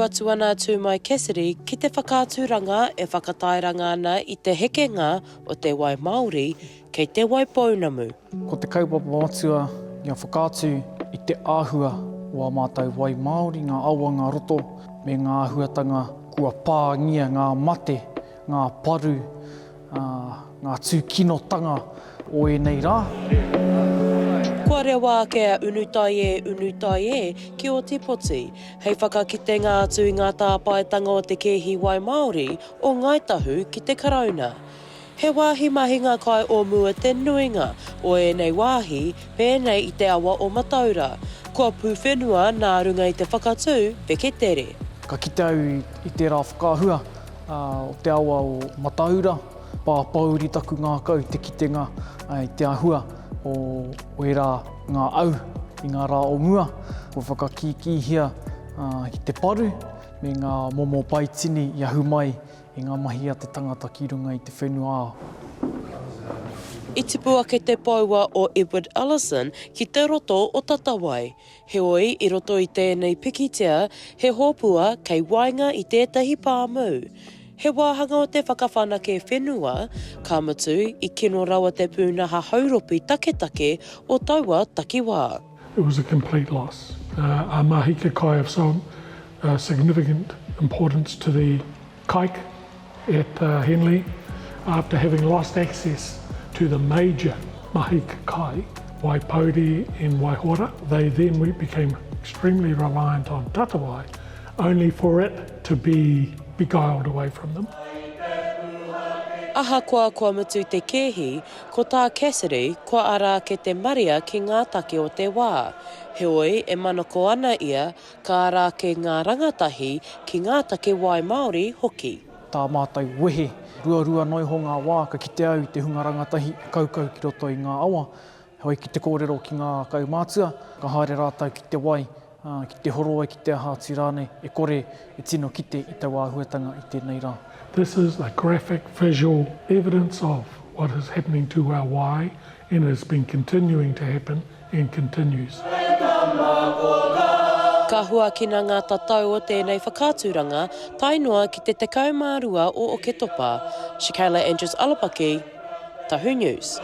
atu ana Tūmai Cassidy ki te whakaaturanga e whakatairanga ana I te hekenga o te wai Māori kei Te Waipounamu. Ko te kaupapa matua ia whakaatu I te āhua o a mātou wai Māori, ngā aua, ngā roto, me ngā āhuatanga kua pāngia, ngā mate, ngā paru, ngā tūkinotanga o nei rā. Kua rewa kia unutai e ki Ōtepoti, hei whakakitenga atu I ngā tāpaetanga o te kēhi wai Māori o Ngāi Tahu ki te karauna. He wāhi mahinga kai o mua te nuinga o nei wāhi Pēnei I te awa o Mataura. Kua pūwhenua nā runga I te whakatū peke tere. Ka kite au I te rā whakaahua o te awa o Mataura, pāpauri taku ngā kau te kitenga I te ahua o rā ngā au I ngā rā o mua, o whakakikihia ki te paru, me ngā momo paitini I ahu mai I ngā mahi a te tangata ki runga I te whenua ao. I tipu ake te paua o Edward Ellison ki te roto o Tatawai. Heoi, I roto I tēnei pikitia, he hōpua kei wainga I tētahi pāmu. He wāhanga o te whakawhanake whenua, ka matu I kino rawa te pūnaha hauropi taketake o taua takiwā. It was a complete loss. Our mahika kai of so significant importance to the kaik at Henley, after having lost access to the major mahika kai, Waipounamu and Waihora, they then became extremely reliant on Tatawai, only for it to be beguiled away from them. Aha kua matu te kēhi, ko tā Cassidy, kua ara ke te maria ki ngā take o te wā. Heoi, e manako ana ia, ka ara ke ngā rangatahi ki ngā take wai Māori hoki. Tā mātou wehe, rua noi ho ngā wā, ka kite au I te hunga rangatahi, kaukau ki roto I ngā awa. Hoi ki te kōrero ki ngā kaumātua, ka haere rātau ki te wai, ki te horoa, ki te aha tirane, e kore, e tino kite I te wāhuatanga I tēnei rā. This is a graphic visual evidence of what is happening to our wai and has been continuing to happen and continues. Ka hua kina ngā tatau o tēnei whakaaturanga, tainua ki te kaumārua o Ōtepoti. Shakayla Andrews-Alapaki, Tahu News.